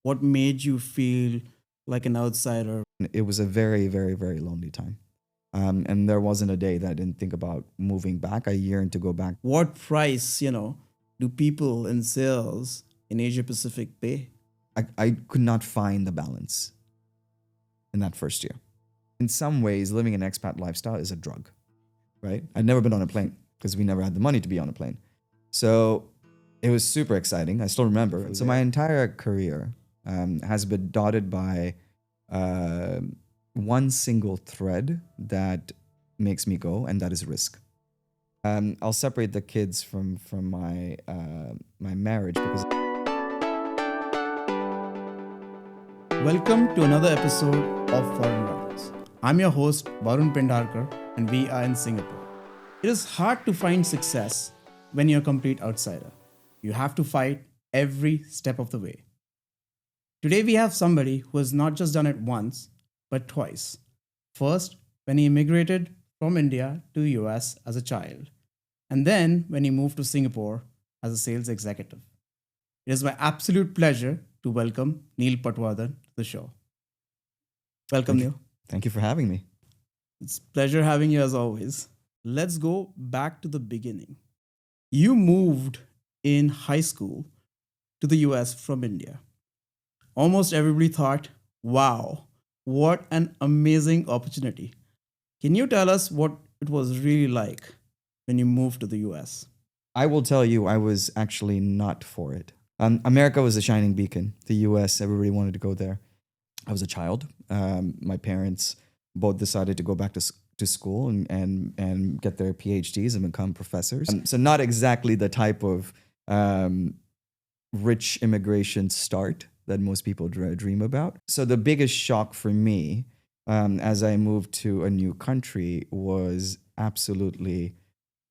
What made you feel like an outsider? It was a very, very, very lonely time. And there wasn't a day that I didn't think about moving back. I yearned to go back. What price, do people in sales in Asia Pacific pay? I could not find the balance in that first year. In some ways, living an expat lifestyle is a drug, right? I'd never been on a plane because we never had the money to be on a plane. So it was super exciting. I still remember. So my entire career has been dotted by one single thread that makes me go, and that is risk. I'll separate the kids from my my marriage because. Welcome to another episode of Foreign Rounds. I'm your host, Varun Pendarkar, and we are in Singapore. It is hard to find success when you're a complete outsider. You have to fight every step of the way. Today, we have somebody who has not just done it once, but twice. First, when he immigrated from India to US as a child, and then when he moved to Singapore as a sales executive. It is my absolute pleasure to welcome Neil Patwardhan to the show. Welcome, Neil. Thank you for having me. It's a pleasure having you as always. Let's go back to the beginning. You moved in high school to the US from India. Almost everybody thought, wow, what an amazing opportunity. Can you tell us what it was really like when you moved to the US? I will tell you, I was actually not for it. America was a shining beacon. The US, everybody wanted to go there. I was a child. My parents both decided to go back to school and get their PhDs and become professors. So not exactly the type of rich immigration start that most people dream about. So the biggest shock for me as I moved to a new country was absolutely,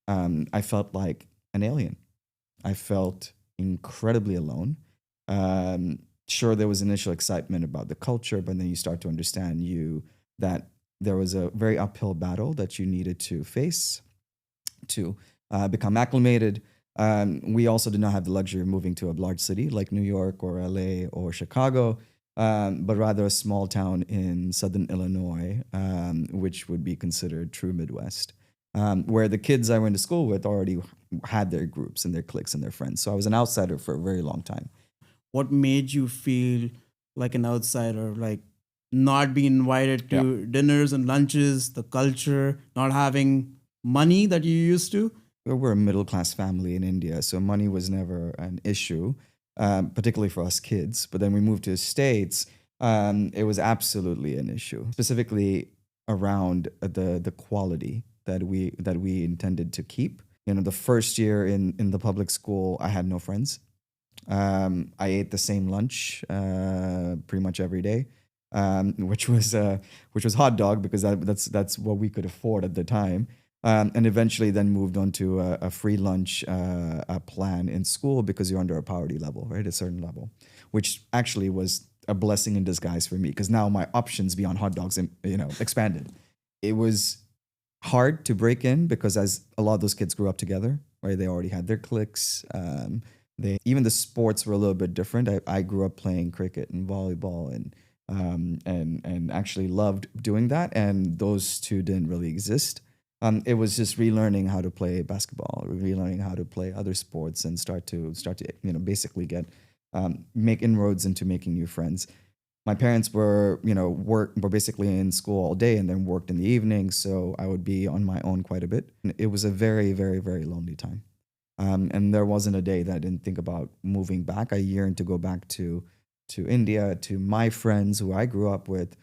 I felt like an alien. I felt incredibly alone. Sure, there was initial excitement about the culture, but then you start to understand that there was a very uphill battle that you needed to face to become acclimated. We also did not have the luxury of moving to a large city like New York or LA or Chicago, but rather a small town in southern Illinois, which would be considered true Midwest. Where the kids I went to school with already had their groups and their cliques and their friends. So I was an outsider for a very long time. What made you feel like an outsider, like not being invited to dinners and lunches, the culture, not having money that you used to? We're a middle-class family in India, so money was never an issue, particularly for us kids. But then we moved to the States, it was absolutely an issue, specifically around the quality that we intended to keep. You know, the first year in the public school, I had no friends. I ate the same lunch pretty much every day, which was hot dog because that's what we could afford at the time. And eventually then moved on to a free lunch plan in school because you're under a poverty level, right? A certain level, which actually was a blessing in disguise for me because now my options beyond hot dogs, expanded. It was hard to break in because as a lot of those kids grew up together, right? They already had their cliques. Even the sports were a little bit different. I grew up playing cricket and volleyball and actually loved doing that. And those two didn't really exist. It was just relearning how to play basketball, relearning how to play other sports, and start to basically make inroads into making new friends. My parents were basically in school all day and then worked in the evenings, so I would be on my own quite a bit. It was a very, very, very lonely time, and there wasn't a day that I didn't think about moving back. I yearned to go back to India, to my friends who I grew up with.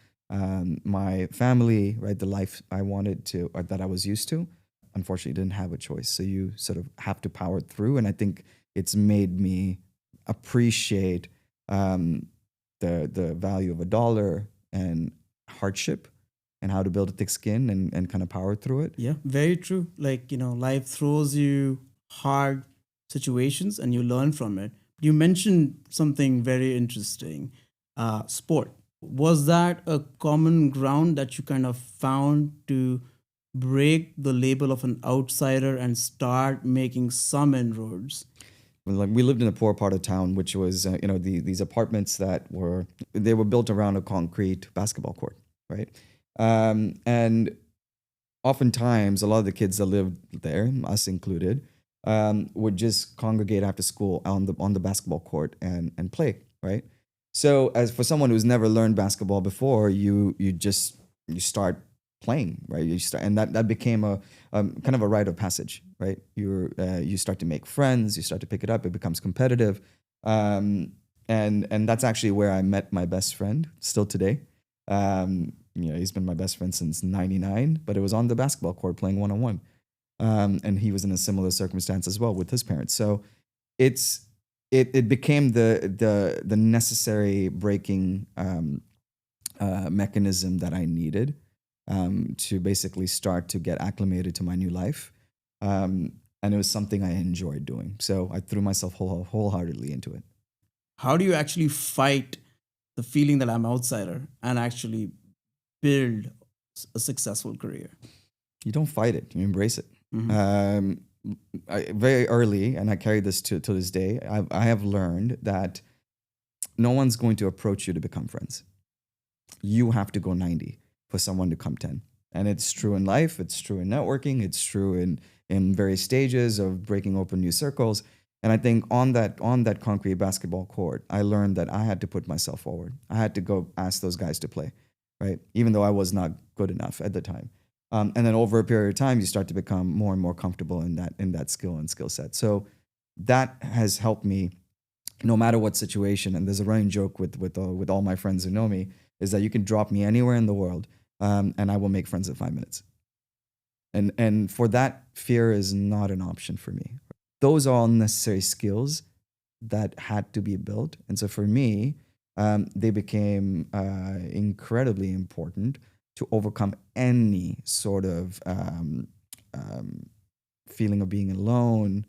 My family, right, the life I wanted to, or that I was used to, unfortunately didn't have a choice. So you sort of have to power through. And I think it's made me appreciate the value of a dollar and hardship and how to build a thick skin and kind of power through it. Yeah, very true. Like, life throws you hard situations and you learn from it. You mentioned something very interesting, sport. Was that a common ground that you kind of found to break the label of an outsider and start making some inroads? Like we lived in a poor part of town, which was these apartments that were built around a concrete basketball court, right? And oftentimes, a lot of the kids that lived there, us included, would just congregate after school on the basketball court and play, right? So, as for someone who's never learned basketball before, you start playing, right? You start, and that became a kind of a rite of passage, right? You start to make friends, you start to pick it up, it becomes competitive, and that's actually where I met my best friend, still today. He's been my best friend since '99, but it was on the basketball court playing one-on-one. And he was in a similar circumstance as well with his parents. So it became the necessary breaking mechanism that I needed to basically start to get acclimated to my new life. And it was something I enjoyed doing. So I threw myself wholeheartedly into it. How do you actually fight the feeling that I'm outsider and actually build a successful career? You don't fight it, you embrace it. Very early, and I carry this to this day, I have learned that no one's going to approach you to become friends. You have to go 90 for someone to come 10. And it's true in life, it's true in networking, it's true in various stages of breaking open new circles. And I think on that concrete basketball court, I learned that I had to put myself forward. I had to go ask those guys to play, right? Even though I was not good enough at the time. And then over a period of time, you start to become more and more comfortable in that skill and skill set. So that has helped me, no matter what situation. And there's a running joke with all my friends who know me, is that you can drop me anywhere in the world, and I will make friends in 5 minutes. And for that, fear is not an option for me. Those are all necessary skills that had to be built. And so for me, they became incredibly important to overcome any sort of feeling of being alone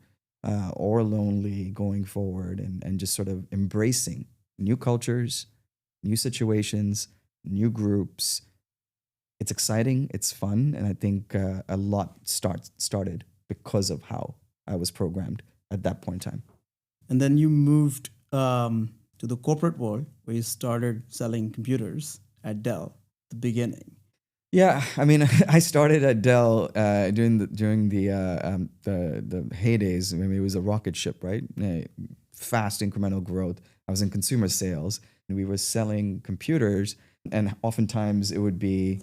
or lonely going forward, and just sort of embracing new cultures, new situations, new groups. It's exciting, it's fun, and I think a lot started because of how I was programmed at that point in time. And then you moved to the corporate world where you started selling computers at Dell at the beginning. Yeah, I mean, I started at Dell during the heydays. I mean, it was a rocket ship, right? Fast incremental growth. I was in consumer sales, and we were selling computers, and oftentimes it would be,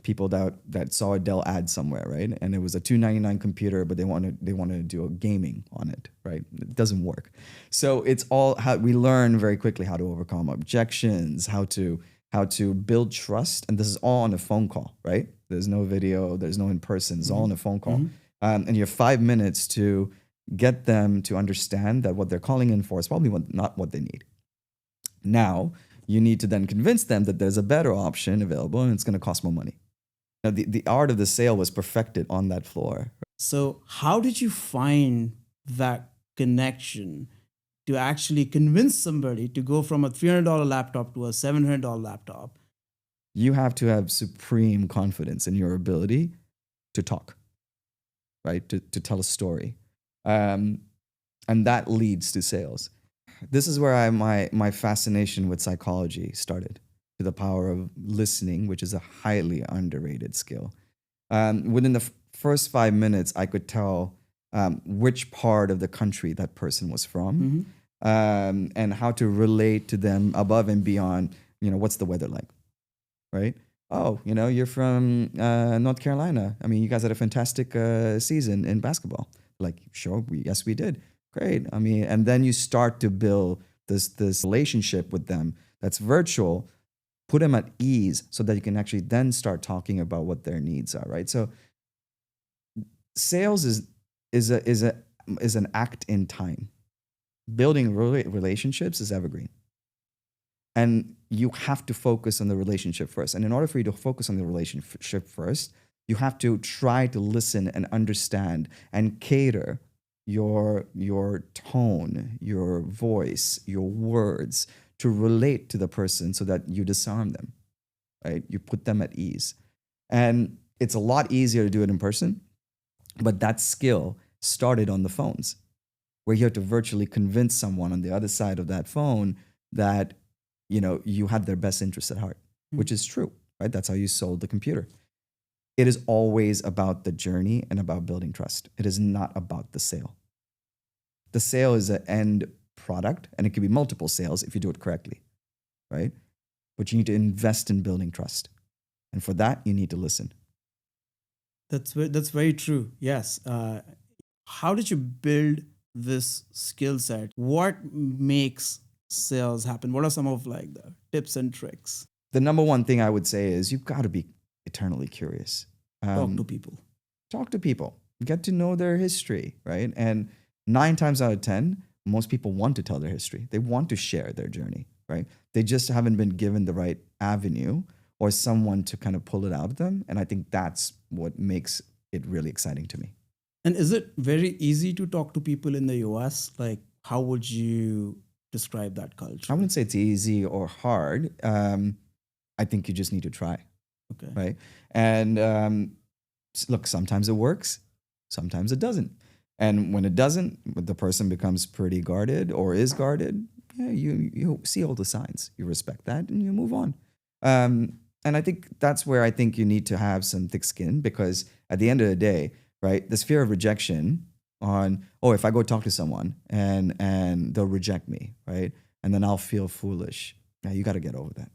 people that saw a Dell ad somewhere, right? And it was a $299 computer, but they wanted to do a gaming on it, right? It doesn't work. So it's all how we learn very quickly how to overcome objections, how to build trust. And this is all on a phone call, right? There's no video, there's no in person, it's all on a phone call. And you have 5 minutes to get them to understand that what they're calling in for is probably not what they need. Now, you need to then convince them that there's a better option available and it's going to cost more money. Now, the art of the sale was perfected on that floor. So how did you find that connection to actually convince somebody to go from a $300 laptop to a $700 laptop? You have to have supreme confidence in your ability to talk, right? To tell a story. And that leads to sales. This is where my fascination with psychology started, to the power of listening, which is a highly underrated skill. Within the first 5 minutes, I could tell which part of the country that person was from, and how to relate to them above and beyond, what's the weather like, right? Oh, you're from North Carolina. I mean, you guys had a fantastic season in basketball. Like, sure, yes, we did. Great. I mean, and then you start to build this relationship with them that's virtual, put them at ease so that you can actually then start talking about what their needs are, right? So sales is an act in time. Building relationships is evergreen. And you have to focus on the relationship first. And in order for you to focus on the relationship first, you have to try to listen and understand and cater your tone, your voice, your words to relate to the person so that you disarm them, right? You put them at ease. And it's a lot easier to do it in person, but that skill started on the phones. where you have to virtually convince someone on the other side of that phone that, you had their best interest at heart, which is true, right? That's how you sold the computer. It is always about the journey and about building trust. It is not about the sale. The sale is an end product, and it can be multiple sales if you do it correctly, right? But you need to invest in building trust. And for that, you need to listen. That's very true. Yes. How did you build this skill set? What makes sales happen? What are some of like the tips and tricks? The number one thing I would say is you've got to be eternally curious. Talk to people. Talk to people. Get to know their history, right? And 9 times out of 10, most people want to tell their history. They want to share their journey, right? They just haven't been given the right avenue or someone to kind of pull it out of them. And I think that's what makes it really exciting to me. And is it very easy to talk to people in the US? Like, how would you describe that culture? I wouldn't say it's easy or hard. I think you just need to try, Okay. right? And look, sometimes it works, sometimes it doesn't. And when it doesn't, the person becomes pretty guarded or is guarded, yeah, you see all the signs. You respect that and you move on. And I think that's where I think you need to have some thick skin, because at the end of the day, right, this fear of rejection on, if I go talk to someone and they'll reject me, right? And then I'll feel foolish. Yeah, you got to get over that.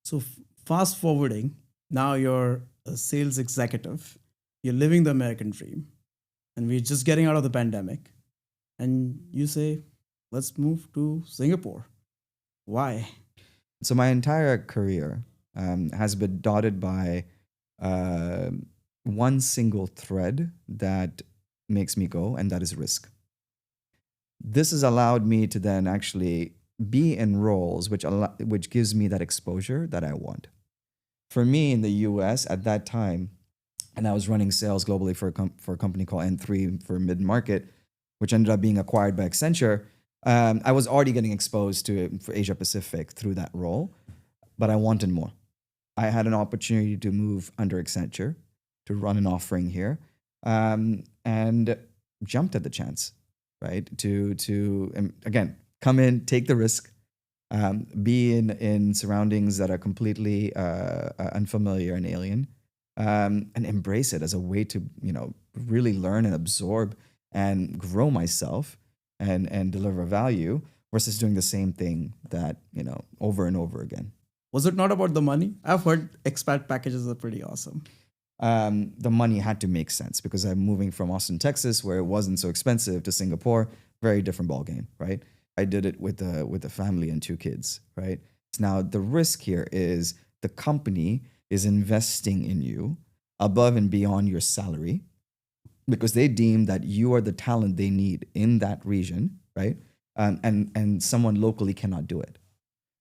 So fast forwarding, now you're a sales executive, you're living the American dream, and we're just getting out of the pandemic, and you say, let's move to Singapore. Why? So my entire career has been dotted by one single thread that makes me go, and that is risk. This has allowed me to then actually be in roles which gives me that exposure that I want. For me in the US at that time, and I was running sales globally for a company called N3 for mid-market, which ended up being acquired by Accenture. I was already getting exposed to it for Asia Pacific through that role, but I wanted more. I had an opportunity to move under Accenture, to run an offering here, and jumped at the chance, right? To again, come in, take the risk, be in surroundings that are completely unfamiliar and alien, and embrace it as a way to, really learn and absorb and grow myself and deliver value, versus doing the same thing that, over and over again. Was it not about the money? I've heard expat packages are pretty awesome. The money had to make sense, because I'm moving from Austin, Texas, where it wasn't so expensive, to Singapore. Very different ballgame, right? I did it with a family and 2 kids, right? Now the risk here is the company is investing in you above and beyond your salary, because they deem that you are the talent they need in that region, right? And someone locally cannot do it.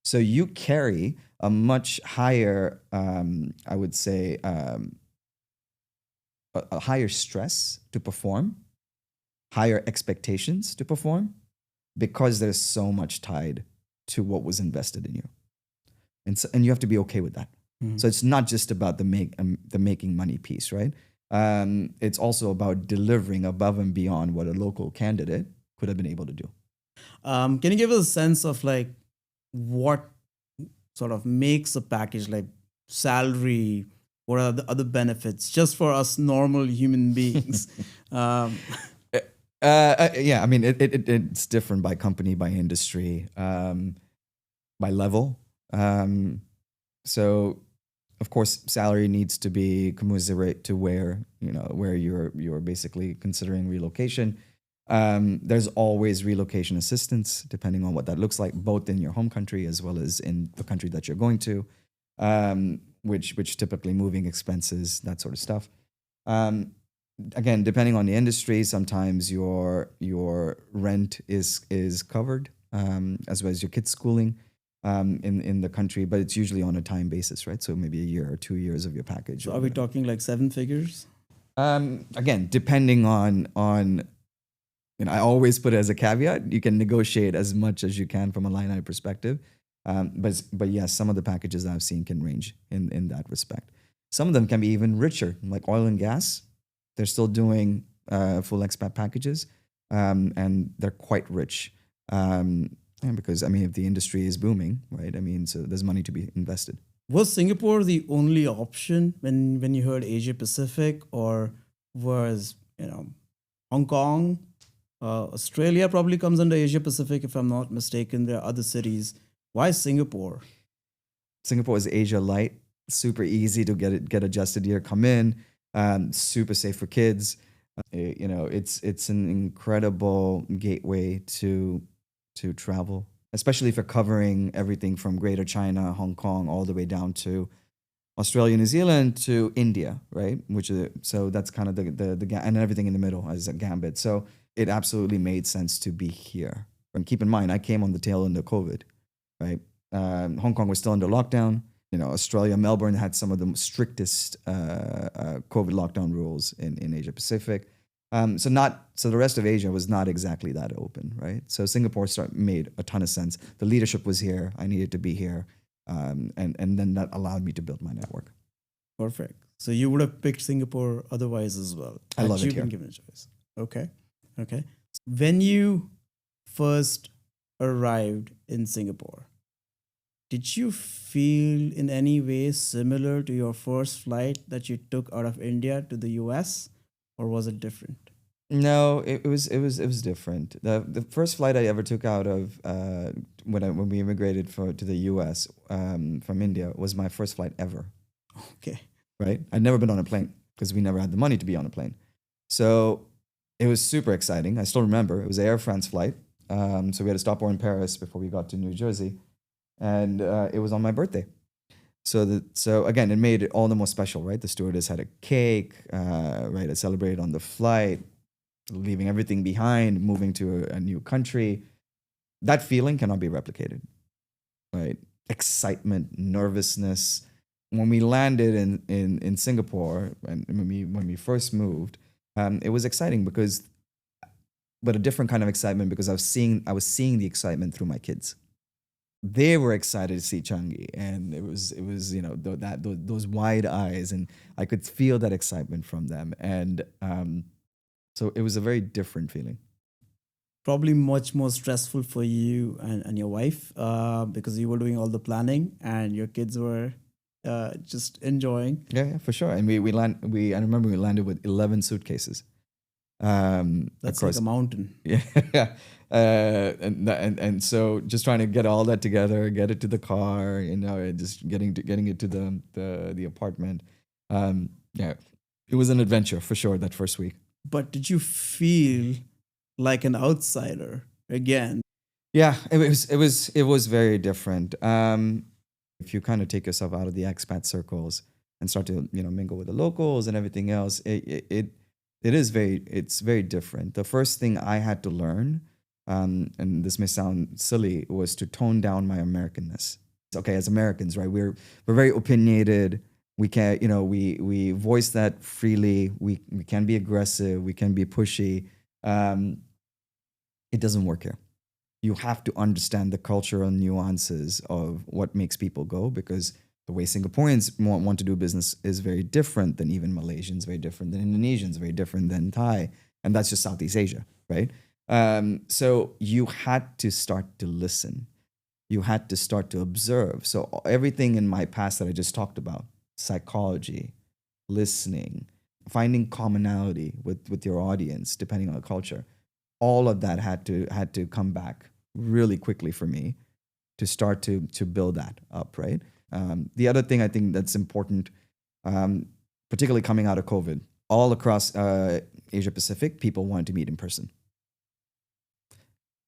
So you carry a much higher, I would say, a higher stress to perform, higher expectations to perform, because there's so much tied to what was invested in you. And you have to be okay with that. Mm-hmm. So it's not just about the making money piece, right? It's also about delivering above and beyond what a local candidate could have been able to do. Can you give us a sense of like what sort of makes a package, like salary? What are the other benefits, just for us normal human beings? Yeah, I mean, it's different by company, by industry, by level. So, of course, salary needs to be commensurate to where you're basically considering relocation. There's always relocation assistance, depending on what that looks like, both in your home country as well as in the country that you're going to. Which typically moving expenses, that sort of stuff. Again, depending on the industry, sometimes your rent is covered, as well as your kids' schooling in the country, but it's usually on a time basis, right? So maybe a year or 2 years of your package. So are we talking like 7 figures? Again, depending on I always put it as a caveat, you can negotiate as much as you can from a line item perspective. But yes, some of the packages that I've seen can range in that respect. Some of them can be even richer, like oil and gas. They're still doing full expat packages. and they're quite rich. And because I mean, if the industry is booming, right? I mean, so there's money to be invested. Was Singapore the only option when you heard Asia Pacific, or was Hong Kong, Australia probably comes under Asia Pacific if I'm not mistaken. There are other cities. Why Singapore? Singapore is Asia light, super easy to get adjusted here. Come in, super safe for kids. It's an incredible gateway to travel, especially if you're covering everything from Greater China, Hong Kong, all the way down to Australia, New Zealand to India, right? So that's kind of the and everything in the middle as a gambit. So it absolutely made sense to be here. And keep in mind, I came on the tail end of COVID, right? Hong Kong was still under lockdown. Australia, Melbourne had some of the strictest COVID lockdown rules in Asia Pacific. So the rest of Asia was not exactly that open, right? So Singapore made a ton of sense. The leadership was here. I needed to be here, and then that allowed me to build my network. Perfect. So you would have picked Singapore otherwise as well. I love it You've here. been given a choice. Okay. When you first arrived in Singapore, did you feel in any way similar to your first flight that you took out of India to the US, or was it different? No, it was different. The first flight I ever took out of when we immigrated to the U.S. From India was my first flight ever. Okay. Right? I'd never been on a plane because we never had the money to be on a plane. So it was super exciting. I still remember it was an Air France flight. So we had to stop over in Paris before we got to New Jersey, and it was on my birthday. So again, it made it all the more special, right? The stewardess had a cake, right? I celebrated on the flight, leaving everything behind, moving to a new country. That feeling cannot be replicated, right? Excitement, nervousness. When we landed in Singapore and when we first moved, it was exciting but a different kind of excitement because I was seeing the excitement through my kids. They were excited to see Changi, and it was those wide eyes, and I could feel that excitement from them, and so it was a very different feeling. Probably much more stressful for you and your wife because you were doing all the planning and your kids were just enjoying. Yeah, for sure. And I remember we landed with 11 suitcases. That's like a mountain. Yeah. And so just trying to get all that together, get it to the car, and just getting it to the apartment. Yeah, it was an adventure for sure that first week. But did you feel like an outsider again? Yeah, it was very different. If you kind of take yourself out of the expat circles and start to mingle with the locals and everything else, it's very different. The first thing I had to learn, and this may sound silly, was to tone down my Americanness. Okay, as Americans, right? We're very opinionated. We can, we voice that freely. We can be aggressive. We can be pushy. It doesn't work here. You have to understand the cultural nuances of what makes people go, because the way Singaporeans want to do business is very different than even Malaysians, very different than Indonesians, very different than Thai. And that's just Southeast Asia, right? So you had to start to listen. You had to start to observe. So everything in my past that I just talked about, psychology, listening, finding commonality with your audience, depending on the culture, all of that had to come back really quickly for me to start to build that up, right? The other thing I think that's important, particularly coming out of COVID, all across Asia Pacific, people wanted to meet in person.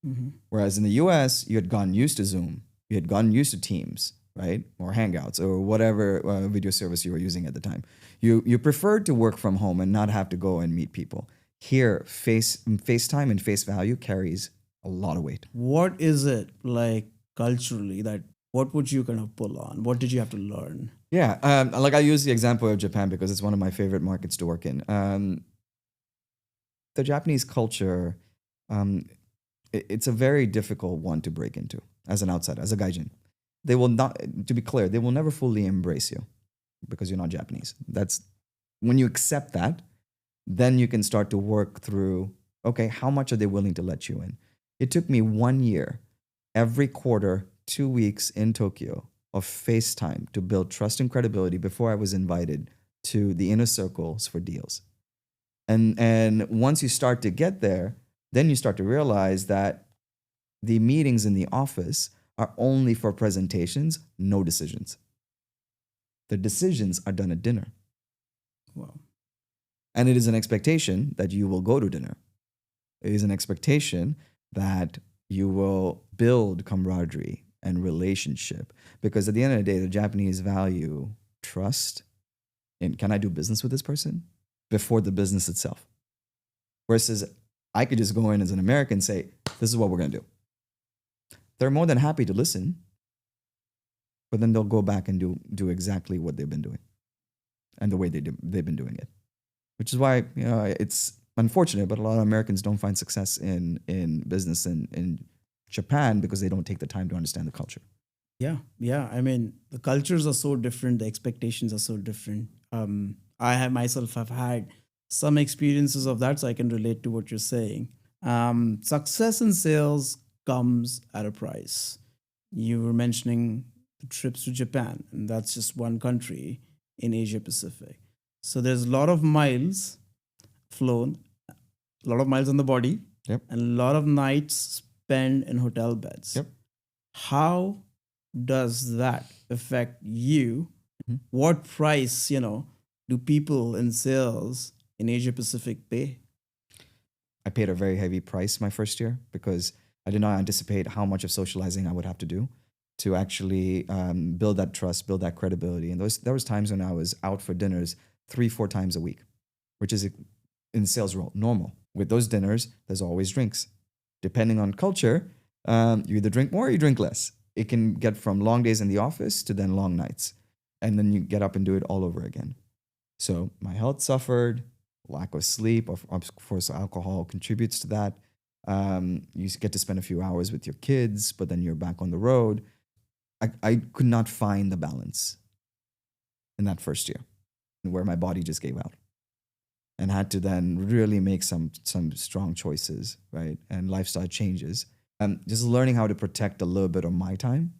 Mm-hmm. Whereas in the US, you had gotten used to Zoom, you had gotten used to Teams, right? Or Hangouts or whatever video service you were using at the time. You preferred to work from home and not have to go and meet people. Here, FaceTime and face value carries a lot of weight. What is it like culturally that what would you kind of pull on? What did you have to learn? Yeah, like I use the example of Japan because it's one of my favorite markets to work in. The Japanese culture, it's a very difficult one to break into as an outsider, as a Gaijin. They will not, to be clear, they will never fully embrace you because you're not Japanese. That's when you accept that, then you can start to work through Okay, how much are they willing to let you in? It took me 1 year, every quarter, 2 weeks in Tokyo of FaceTime to build trust and credibility before I was invited to the inner circles for deals. And once you start to get there, then you start to realize that the meetings in the office are only for presentations, no decisions. The decisions are done at dinner. Wow. And it is an expectation that you will go to dinner. It is an expectation that you will build camaraderie and relationship. Because at the end of the day, the Japanese value trust in, can I do business with this person, before the business itself. Versus I could just go in as an American and say, this is what we're going to do. They're more than happy to listen, but then they'll go back and do exactly what they've been doing and the way they've been doing it. Which is why, it's unfortunate, but a lot of Americans don't find success in business in Japan because they don't take the time to understand the culture. Yeah. I mean, the cultures are so different. The expectations are so different. I have had some experiences of that, so I can relate to what you're saying. Success in sales comes at a price. You were mentioning the trips to Japan, and that's just one country in Asia Pacific. So there's a lot of miles flown, a lot of miles on the body, Yep. and a lot of nights spent in hotel beds. Yep. How does that affect you? Mhm. What price, do people in sales in Asia Pacific pay? I paid a very heavy price my first year because I did not anticipate how much of socializing I would have to do to actually build that trust, build that credibility. And there was times when I was out for dinners 3-4 times a week, which is in sales role normal. With those dinners, there's always drinks. Depending on culture, you either drink more or you drink less. It can get from long days in the office to then long nights. And then you get up and do it all over again. So my health suffered, lack of sleep, of course, alcohol contributes to that. You get to spend a few hours with your kids, but then you're back on the road. I could not find the balance in that first year where my body just gave out and had to then really make some strong choices, right? And lifestyle changes. Just learning how to protect a little bit of my time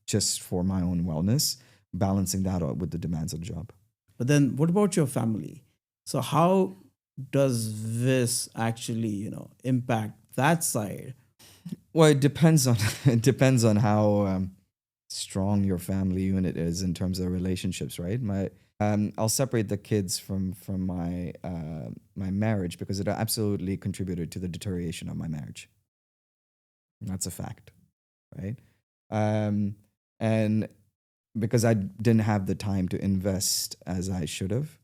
just for my own wellness, balancing that out with the demands of the job. But then what about your family? So how does this actually, impact that side? Well, it depends on how strong your family unit is in terms of relationships, right? I'll separate the kids from my my marriage because it absolutely contributed to the deterioration of my marriage. That's a fact, right? And because I didn't have the time to invest as I should have,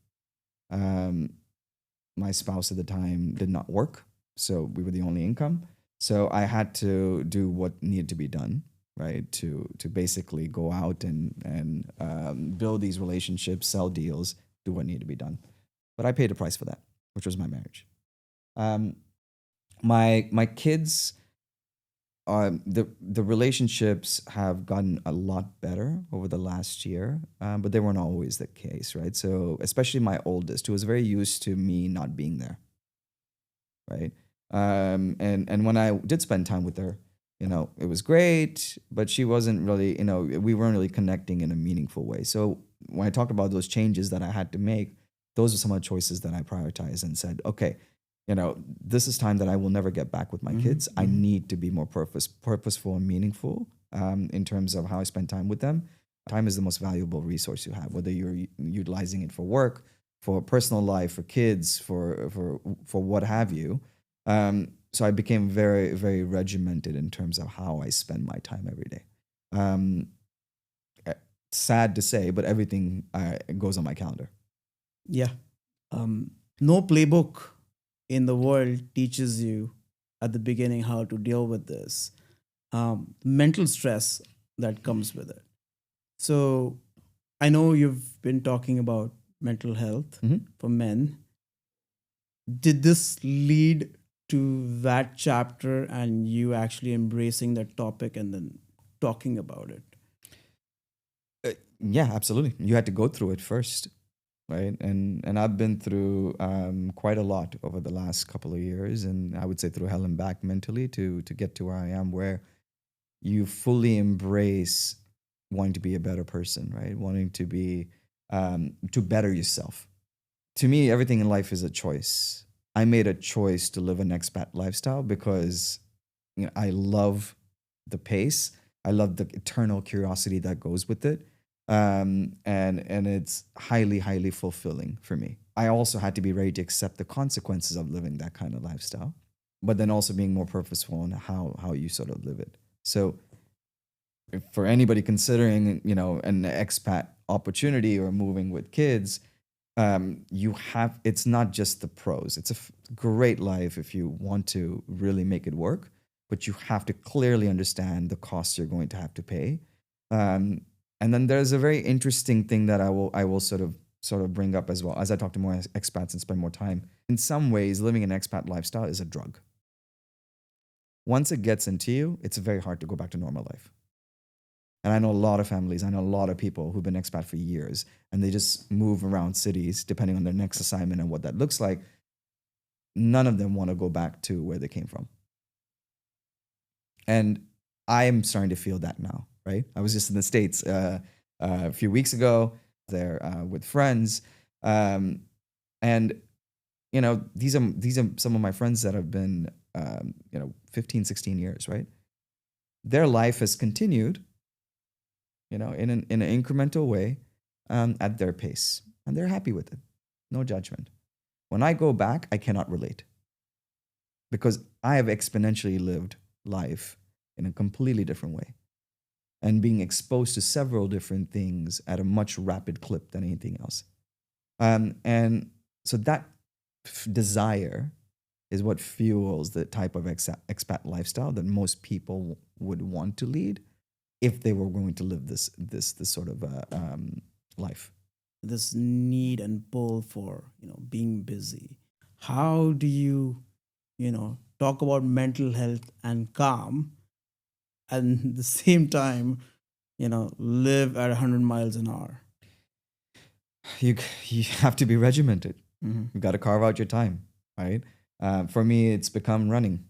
my spouse at the time did not work, so we were the only income. So I had to do what needed to be done, right? To basically go out and build these relationships, sell deals, do what needed to be done. But I paid a price for that, which was my marriage. My kids, the relationships have gotten a lot better over the last year, but they weren't always the case, right? So especially my oldest, who was very used to me not being there, right? And when I did spend time with her, it was great, but she wasn't really, we weren't really connecting in a meaningful way. So when I talked about those changes that I had to make, those are some of the choices that I prioritized and said, okay, this is time that I will never get back with my kids. I need to be more purposeful and meaningful in terms of how I spend time with them. Time is the most valuable resource you have, whether you're utilizing it for work, for personal life, for kids, for what have you. So I became very, very regimented in terms of how I spend my time every day. Sad to say, but everything goes on my calendar. Yeah. No playbook in the world teaches you at the beginning how to deal with this mental stress that comes with it. So I know you've been talking about mental health for men. Did this lead to that chapter and you actually embracing that topic and then talking about it? Yeah, absolutely. You had to go through it first. right? And I've been through quite a lot over the last couple of years, and I would say through hell and back mentally to get to where I am, where you fully embrace wanting to be a better person, right? Wanting to be to better yourself. To me, everything in life is a choice. I made a choice to live an expat lifestyle because I love the pace. I love the eternal curiosity that goes with it. And it's highly, highly fulfilling for me. I also had to be ready to accept the consequences of living that kind of lifestyle, but then also being more purposeful in how you sort of live it. So for anybody considering, an expat opportunity or moving with kids, it's not just the pros. It's a great life if you want to really make it work, but you have to clearly understand the costs you're going to have to pay. And then there's a very interesting thing that I will sort of bring up as well as I talk to more expats and spend more time. In some ways, living an expat lifestyle is a drug. Once it gets into you, it's very hard to go back to normal life. And I know a lot of families, I know a lot of people who've been expat for years, and they just move around cities depending on their next assignment and what that looks like. None of them want to go back to where they came from. And I am starting to feel that now, right? I was just in the States a few weeks ago there with friends. And, these are some of my friends that have been, 15, 16 years, right? Their life has continued, in an incremental way, at their pace, and they're happy with it. No judgment. When I go back, I cannot relate because I have exponentially lived life in a completely different way and being exposed to several different things at a much rapid clip than anything else. And so that desire is what fuels the type of expat lifestyle that most people would want to lead if they were going to live this sort of life. This need and pull for being busy. How do you talk about mental health and calm, and at the same time live at 100 miles an hour? You have to be regimented. Mm-hmm. You've got to carve out your time, right? For me, it's become running,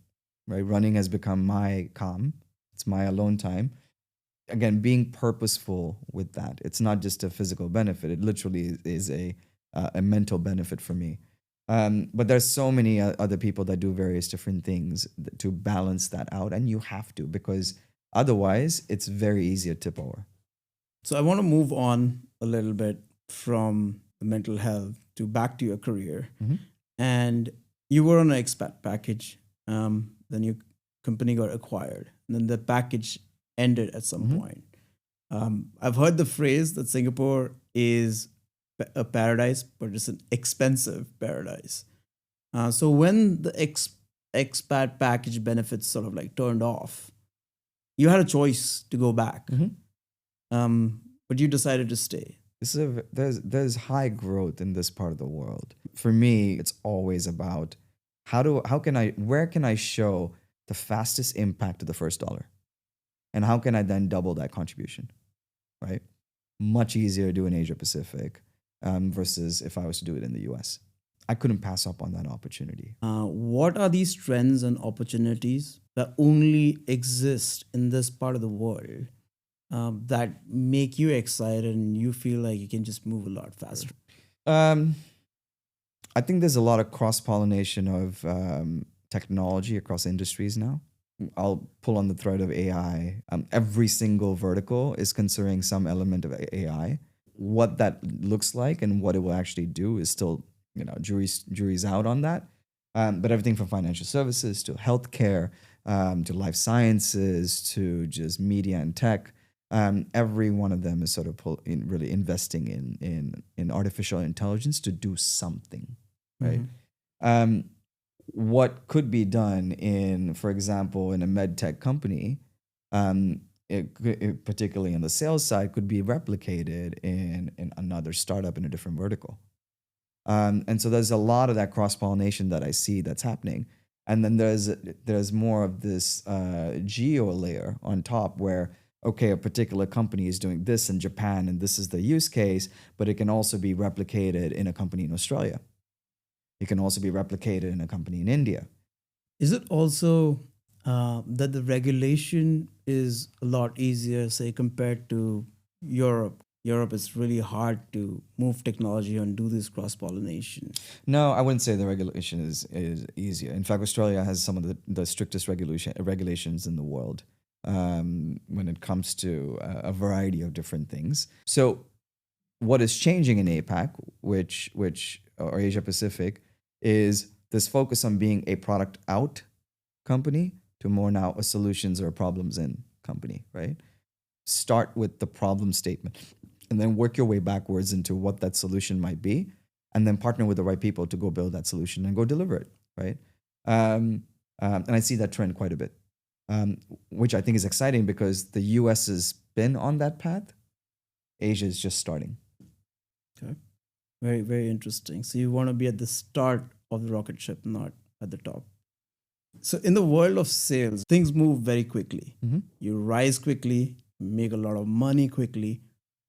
right? Running has become my calm. It's my alone time. Again, being purposeful with that. It's not just a physical benefit. It literally is a mental benefit for me. But there's so many other people that do various different things to balance that out. And you have to, because otherwise it's very easy to tip over. So I want to move on a little bit from the mental health to back to your career. Mm-hmm. And you were on an expat package. Then your company got acquired. And then the package ended at some Mm-hmm. point. I've heard the phrase that Singapore is a paradise, but it's an expensive paradise. So when the expat package benefits sort of like turned off, you had a choice to go back, but you decided to stay. There's high growth in this part of the world. For me, it's always about where can I show the fastest impact of the first dollar? And how can I then double that contribution, right? Much easier to do in Asia Pacific versus if I was to do it in the US. I couldn't pass up on that opportunity. What are these trends and opportunities that only exist in this part of the world that make you excited and you feel like you can just move a lot faster? I think there's a lot of cross-pollination of technology across industries now. I'll pull on the thread of AI. Every single vertical is considering some element of AI. What that looks like and what it will actually do is still, jury's out on that. But everything from financial services to healthcare, to life sciences, to just media and tech, every one of them is sort of really investing in artificial intelligence to do something, right? Mm-hmm. What could be done for example, in a med tech company, particularly on the sales side, could be replicated in another startup in a different vertical. And so there's a lot of that cross-pollination that I see that's happening. And then there's more of this geo layer on top where okay, a particular company is doing this in Japan and this is the use case, but it can also be replicated in a company in Australia. It can also be replicated in a company in India. Is it also that the regulation is a lot easier, say, compared to Europe? Europe is really hard to move technology and do this cross pollination. No, I wouldn't say the regulation is easier. In fact, Australia has some of the strictest regulations in the world when it comes to a variety of different things. So, what is changing in APAC, which or Asia Pacific, is this focus on being a product out company to more now a solutions or problems in company, right? Start with the problem statement and then work your way backwards into what that solution might be, and then partner with the right people to go build that solution and go deliver it, right? And I see that trend quite a bit, which I think is exciting because the US has been on that path. Asia is just starting. Okay. Very, very interesting. So you want to be at the start of the rocket ship, not at the top. So in the world of sales, things move very quickly. You rise quickly, make a lot of money quickly,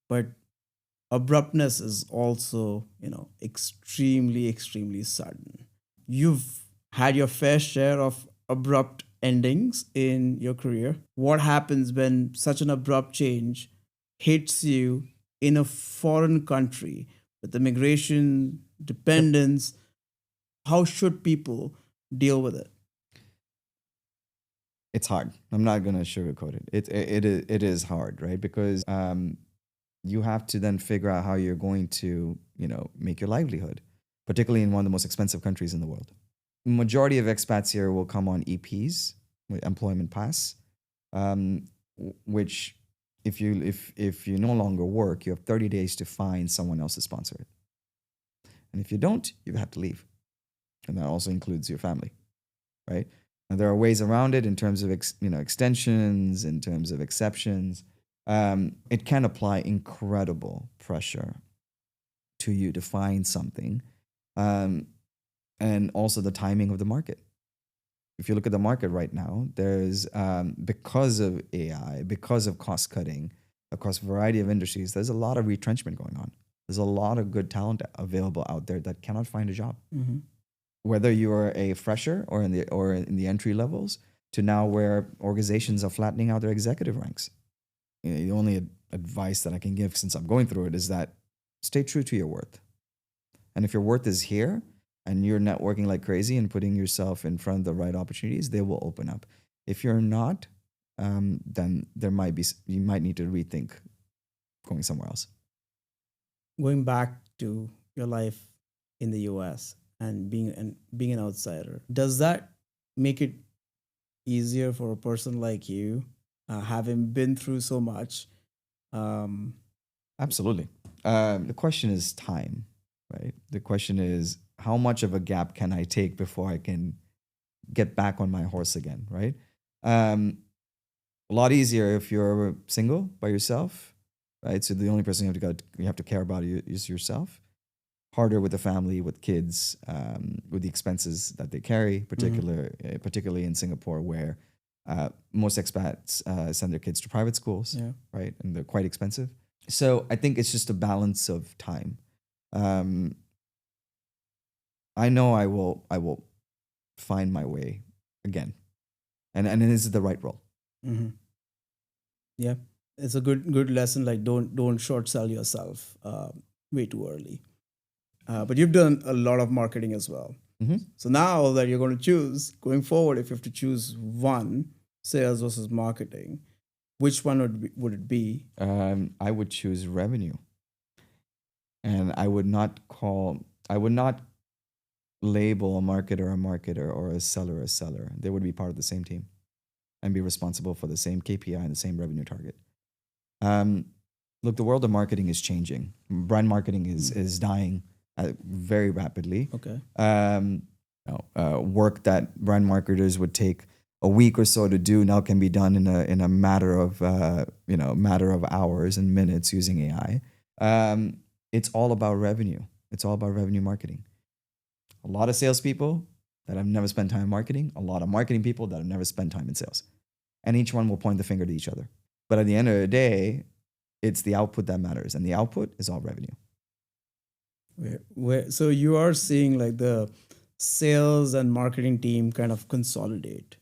but abruptness is also, extremely, extremely sudden. You've had your fair share of abrupt endings in your career. What happens when such an abrupt change hits you in a foreign country with immigration, dependence? How should people deal with it? It's hard. I'm not going to sugarcoat it. It is hard, right? Because you have to then figure out how you're going to, make your livelihood, particularly in one of the most expensive countries in the world. Majority of expats here will come on EPs, employment pass, which if you no longer work, you have 30 days to find someone else to sponsor it. And if you don't, you have to leave. And that also includes your family, right? And there are ways around it in terms of extensions, in terms of exceptions. It can apply incredible pressure to you to find something, and also the timing of the market. If you look at the market right now, there's because of AI, because of cost cutting across a variety of industries, there's a lot of retrenchment going on. There's a lot of good talent available out there that cannot find a job. Whether you're a fresher or in the entry levels, to now where organizations are flattening out their executive ranks. The only advice that I can give, since I'm going through it, is that stay true to your worth. And if your worth is here and you're networking like crazy and putting yourself in front of the right opportunities, they will open up. If you're not, then you might need to rethink going somewhere else. Going back to your life in the US and being an outsider, does that make it easier for a person like you, having been through so much? Absolutely. The question is time, right? The question is, how much of a gap can I take before I can get back on my horse again, right? A lot easier if you're single by yourself, right? So the only person you have to care about is yourself. Harder with the family, with kids, with the expenses that they carry, particularly in Singapore, where most expats send their kids to private schools, right? And they're quite expensive. So I think it's just a balance of time. I know I will find my way again, and this is the right role. Yeah, it's a good lesson. Like don't short sell yourself way too early. But you've done a lot of marketing as well. So now that you're going to choose going forward, if you have to choose one, sales versus marketing, which one would it be? I would choose revenue, and I would not label a marketer or a seller. They would be part of the same team and be responsible for the same KPI and the same revenue target. Look, the world of marketing is changing. Brand marketing is dying very rapidly. Okay. Work that brand marketers would take a week or so to do now can be done in a matter of hours and minutes using AI. It's all about revenue. It's all about revenue marketing. A lot of salespeople that have never spent time in marketing, a lot of marketing people that have never spent time in sales, and each one will point the finger to each other. But at the end of the day, it's the output that matters, and the output is all revenue. So you are seeing like the sales and marketing team kind of consolidate.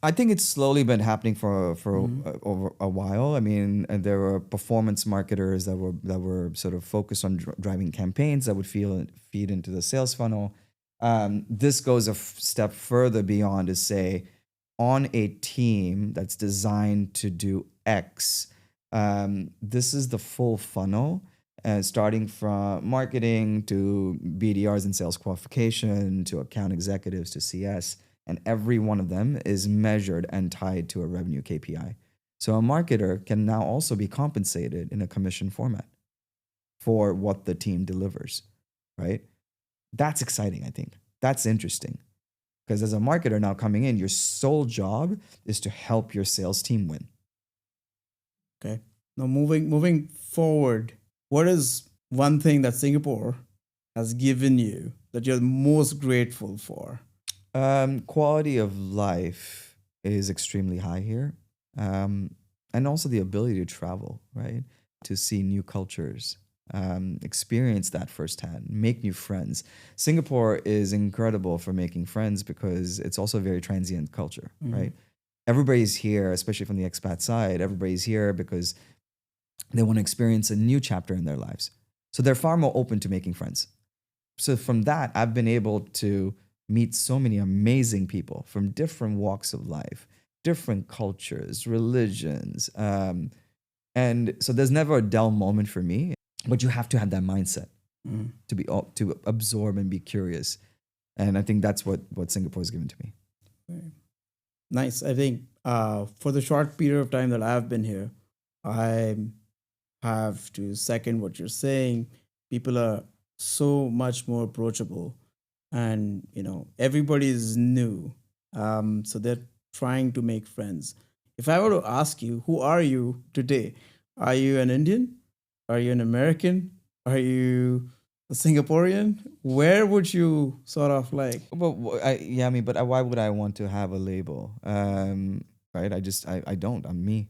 I think it's slowly been happening for Mhm. over a while. I mean, there were performance marketers that were sort of focused on driving campaigns that would feed into the sales funnel. This goes a step further beyond to say, on a team that's designed to do X, this is the full funnel, starting from marketing to BDRs and sales qualification to account executives to CS. And every one of them is measured and tied to a revenue KPI. So a marketer can now also be compensated in a commission format for what the team delivers, right? That's exciting, I think. That's interesting. Because as a marketer now coming in, your sole job is to help your sales team win. Okay. Now moving forward, what is one thing that Singapore has given you that you're most grateful for? Quality of life is extremely high here. And also the ability to travel, right? To see new cultures, experience that firsthand, make new friends. Singapore is incredible for making friends because it's also a very transient culture, right? Everybody's here, especially from the expat side, everybody's here because they want to experience a new chapter in their lives. So they're far more open to making friends. So from that, I've been able to meet so many amazing people from different walks of life, different cultures, religions. And so there's never a dull moment for me, but you have to have that mindset to absorb and be curious. And I think that's what Singapore has given to me. Nice. I think for the short period of time that I've been here, I have to second what you're saying. People are so much more approachable, and everybody is new, so they're trying to make friends. If I were to ask you, who are you today? Are you an Indian? Are you an American? Are you a Singaporean? Where would you sort of like? But why would I want to have a label? Right? I don't. I'm me.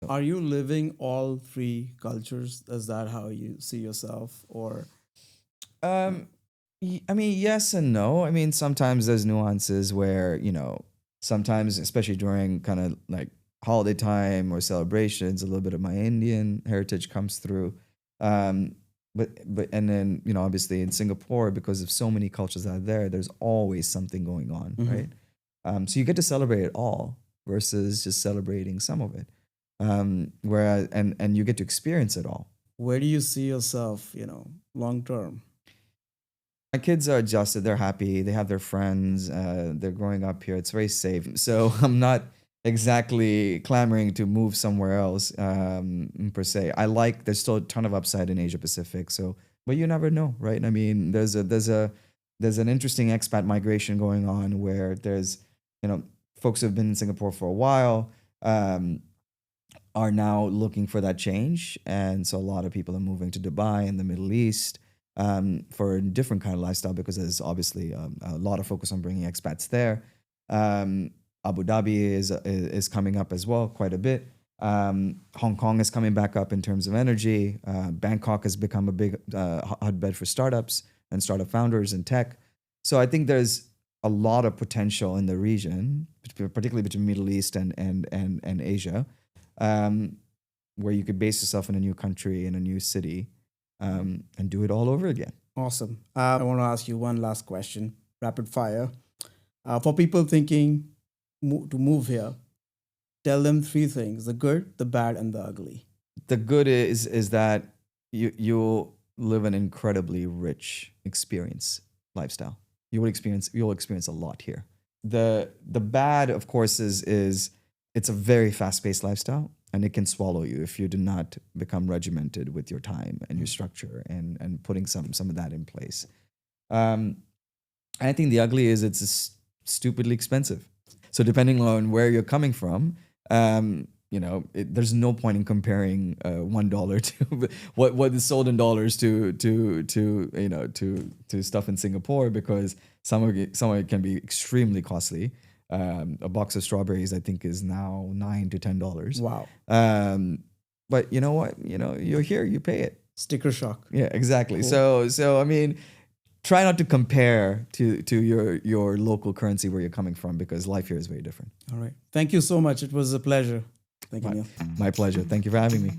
Are you living all three cultures? Is that how you see yourself? Or Um, I mean, yes and no. I mean, sometimes there's nuances where, sometimes, especially during kind of like holiday time or celebrations, a little bit of my Indian heritage comes through. And then, obviously in Singapore, because of so many cultures out there, there's always something going on, right? So you get to celebrate it all versus just celebrating some of it. Whereas, and you get to experience it all. where do you see yourself, long term? My kids are adjusted. They're happy. They have their friends. They're growing up here. It's very safe. So I'm not exactly clamoring to move somewhere else per se. There's still a ton of upside in Asia Pacific. So, but you never know, right? I mean, there's an interesting expat migration going on where there's, folks who have been in Singapore for a while are now looking for that change. And so a lot of people are moving to Dubai and the Middle East for a different kind of lifestyle because there's obviously a lot of focus on bringing expats there. Abu Dhabi is coming up as well quite a bit. Hong Kong is coming back up in terms of energy. Bangkok has become a big hotbed for startups and startup founders and tech. So I think there's a lot of potential in the region, particularly between Middle East and Asia, where you could base yourself in a new country, in a new city, and do it all over again. Awesome. I want to ask you one last question, rapid fire. For people thinking to move here, tell them three things: the good, the bad, and the ugly. The good is that you'll live an incredibly rich lifestyle. You'll experience a lot here. The bad, of course, is it's a very fast-paced lifestyle, and it can swallow you if you do not become regimented with your time and your structure and putting some of that in place. I think the ugly is it's stupidly expensive. So depending on where you're coming from, there's no point in comparing $1 to what is sold in dollars to stuff in Singapore because some of it can be extremely costly. A box of strawberries, I think, is now $9 to $10. Wow. But you know what? You're here, you pay it. Sticker shock. Yeah, exactly. Cool. So I mean, try not to compare to your local currency where you're coming from, because life here is very different. All right. Thank you so much. It was a pleasure. Thank you, Neil. My pleasure. Thank you for having me.